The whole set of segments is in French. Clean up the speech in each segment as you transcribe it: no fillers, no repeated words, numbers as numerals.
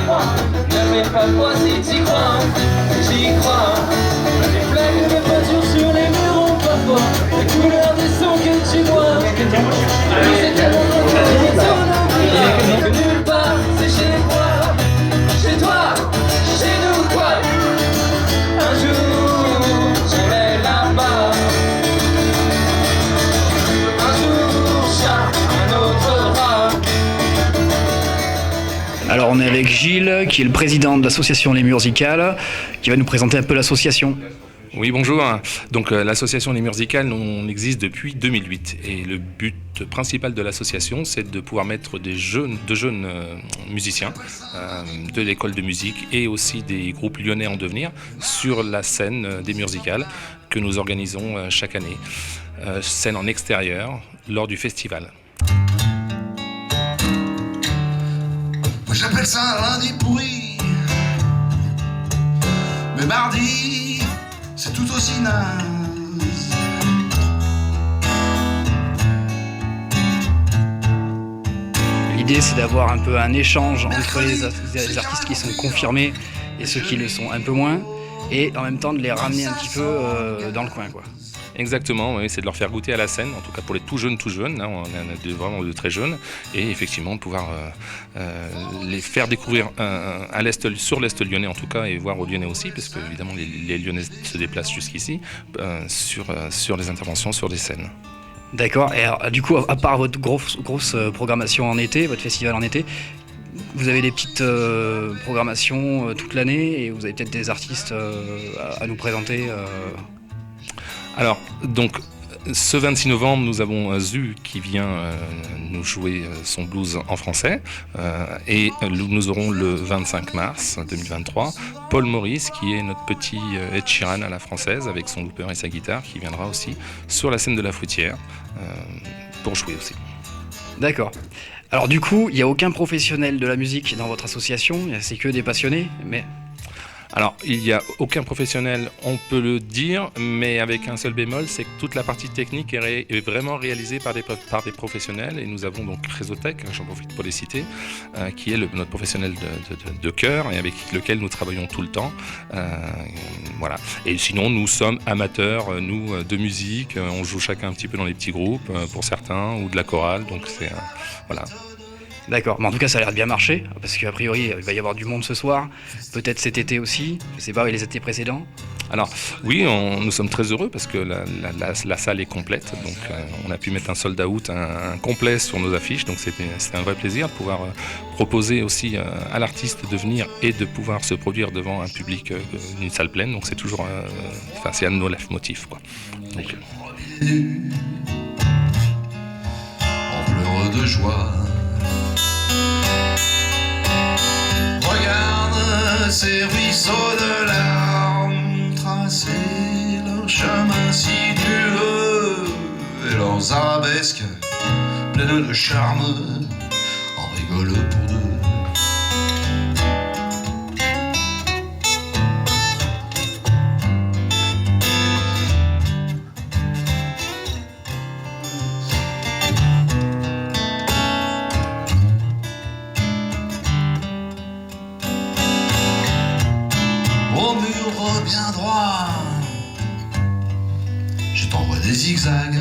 crois. Ne fais pas quoi si t'y crois, j'y crois. Les flaques de peinture sur les murs ont parfois les couleurs des sons que tu vois. C'est tellement longtemps que nulle part, c'est chez moi, chez toi, chez nous quoi. Un jour, j'irai là-bas. Un jour, chat, un autre rat. Alors on est avec Gilles, qui est le président de l'association Les Musicales, qui va nous présenter un peu l'association. Oui, bonjour. Donc l'association Les Musicales, on existe depuis 2008 et le but principal de l'association, c'est de pouvoir mettre de jeunes musiciens de l'école de musique et aussi des groupes lyonnais en devenir sur la scène des Musicales que nous organisons chaque année. Scène en extérieur lors du festival. Moi j'appelle ça un lundi pourri, mais mardi c'est tout aussi naze. L'idée c'est d'avoir un peu un échange entre les artistes qui sont confirmés et ceux qui le sont un peu moins, et en même temps de les ramener un petit peu dans le coin, quoi. Exactement, oui, c'est de leur faire goûter à la scène, en tout cas pour les tout jeunes, hein, on a vraiment de très jeunes, et effectivement pouvoir les faire découvrir sur l'Est lyonnais en tout cas, et voir aux Lyonnais aussi, parce que évidemment les Lyonnais se déplacent jusqu'ici, sur les interventions, sur des scènes. D'accord, et alors, du coup, à part votre grosse programmation en été, votre festival en été, vous avez des petites programmations toute l'année, et vous avez peut-être des artistes à nous présenter Alors, donc, ce 26 novembre, nous avons Zu qui vient nous jouer son blues en français. Et nous aurons le 25 mars 2023 Paul Maurice, qui est notre petit Ed Sheeran à la française, avec son looper et sa guitare, qui viendra aussi sur la scène de la Fruitière pour jouer aussi. D'accord. Alors du coup, il n'y a aucun professionnel de la musique dans votre association, c'est que des passionnés, mais... Alors, il n'y a aucun professionnel, on peut le dire, mais avec un seul bémol, c'est que toute la partie technique est vraiment réalisée par des professionnels. Et nous avons donc Résotech, j'en profite pour les citer, qui est notre professionnel de cœur et avec lequel nous travaillons tout le temps. Voilà. Et sinon, nous sommes amateurs, nous, de musique. On joue chacun un petit peu dans les petits groupes, pour certains, ou de la chorale. Donc, c'est... voilà. D'accord, mais en tout cas ça a l'air de bien marcher, parce qu'a priori il va y avoir du monde ce soir, peut-être cet été aussi, je sais pas, et les étés précédents. Alors oui, nous sommes très heureux parce que la salle est complète, donc on a pu mettre un sold out, un complet sur nos affiches, donc c'était un vrai plaisir de pouvoir proposer aussi à l'artiste de venir et de pouvoir se produire devant un public, une salle pleine, donc c'est toujours, c'est un de nos leitmotifs, quoi. Donc, En pleurs de joie, regarde ces ruisseaux de larmes tracer leur chemin sinueux et leurs arabesques pleines de charme en rigolent pour deux. Au mur bien droit, je t'envoie des zigzags.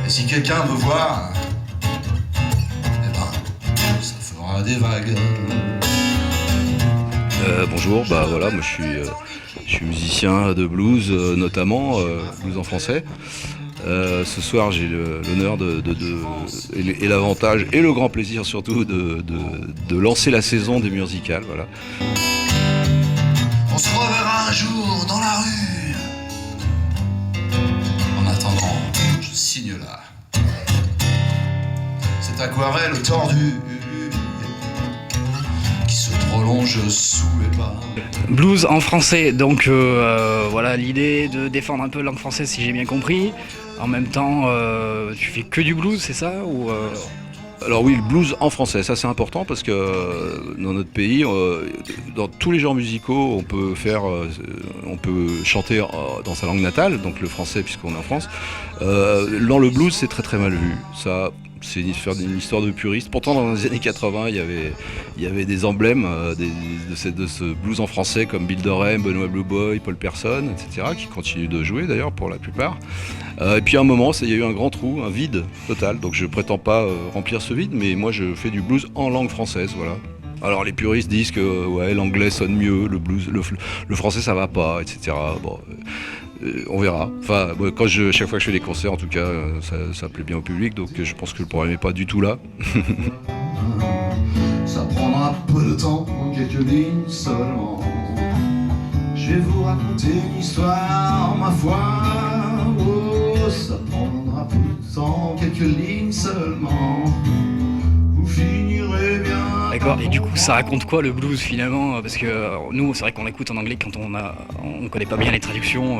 Et si quelqu'un me voit, eh ben, ça fera des vagues. Bonjour, voilà, moi je suis musicien de blues, notamment blues en français. Ce soir, j'ai l'honneur et l'avantage et le grand plaisir surtout de lancer la saison des Musicales. Voilà. On se reverra un jour dans la rue. En attendant, je signe là cette aquarelle tordue qui se prolonge sous les pas. Blues en français, donc voilà l'idée de défendre un peu la langue française si j'ai bien compris. En même temps, tu fais que du blues, c'est ça ou Alors oui, le blues en français, ça c'est important parce que dans notre pays, dans tous les genres musicaux, on peut chanter dans sa langue natale, donc le français puisqu'on est en France. Dans le blues, c'est très très mal vu. Ça C'est une histoire de puriste. Pourtant, dans les années 80, il y avait des emblèmes de ce blues en français comme Bill Dorem, Benoît Blue Boy, Paul Person, etc., qui continuent de jouer d'ailleurs pour la plupart. Et puis à un moment, il y a eu un grand trou, un vide total. Donc je prétends pas remplir ce vide, mais moi je fais du blues en langue française, voilà. Alors les puristes disent que ouais, l'anglais sonne mieux, le blues, le français ça va pas, etc. Bon, on verra. Enfin, chaque fois que je fais des concerts, en tout cas, ça plaît bien au public, donc je pense que le problème n'est pas du tout là. Ça prendra peu de temps, quelques lignes seulement. Je vais vous raconter une histoire, ma foi. Oh, ça prendra peu de temps, quelques lignes seulement. Vous finirez bien. D'accord, et du coup ça raconte quoi le blues finalement? Parce que nous c'est vrai qu'on l'écoute en anglais quand on connaît pas bien les traductions.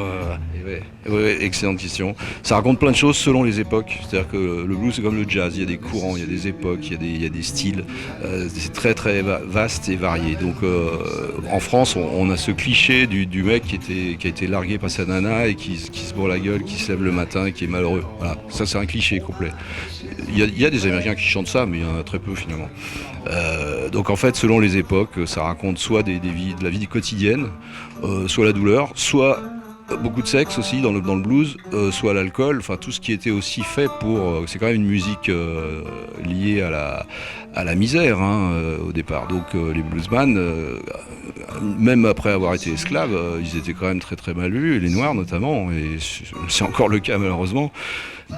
Ouais, excellente question. Ça raconte plein de choses selon les époques. C'est-à-dire que le blues c'est comme le jazz, il y a des courants, il y a des époques, il y a des styles. C'est très très vaste et varié. Donc en France on a ce cliché du mec qui a été largué par sa nana et qui se bourre la gueule, qui se lève le matin et qui est malheureux. Voilà, ça c'est un cliché complet. Il y a des Américains qui chantent ça, mais il y en a très peu finalement. Donc en fait, selon les époques, ça raconte soit de la vie quotidienne, soit la douleur, soit beaucoup de sexe aussi dans le blues, soit l'alcool, enfin tout ce qui était aussi fait pour... c'est quand même une musique liée à la misère au départ. Donc les bluesman, même après avoir été esclaves, ils étaient quand même très très mal vus, les noirs notamment, et c'est encore le cas malheureusement.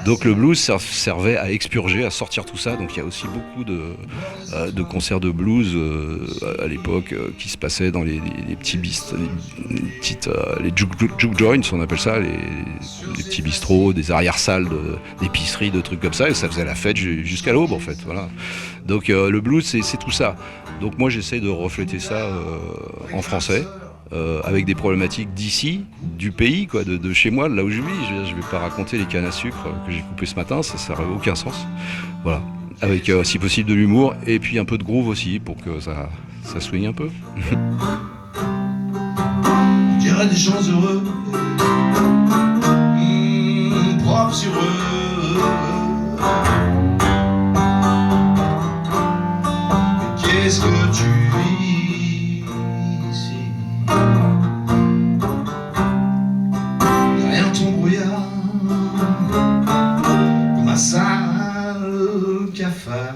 Donc le blues servait à expurger, à sortir tout ça. Donc il y a aussi beaucoup de concerts de blues à l'époque qui se passaient dans les petits les juke joints, on appelle ça, les petits bistrots, des arrière-salles d'épicerie, de trucs comme ça, et ça faisait la fête jusqu'à l'aube en fait. Voilà. Donc le blues c'est tout ça. Donc moi j'essaie de refléter ça en français. Avec des problématiques d'ici, du pays, quoi, de chez moi, de là où je vis. Je vais pas raconter les cannes à sucre que j'ai coupées ce matin, ça n'aurait aucun sens. Voilà. Avec si possible de l'humour et puis un peu de groove aussi pour que ça swing un peu. On dirait des gens heureux, propres sur eux. Mais qu'est-ce que tu vis ici? Derrière ton brouillard, comme un sale cafard.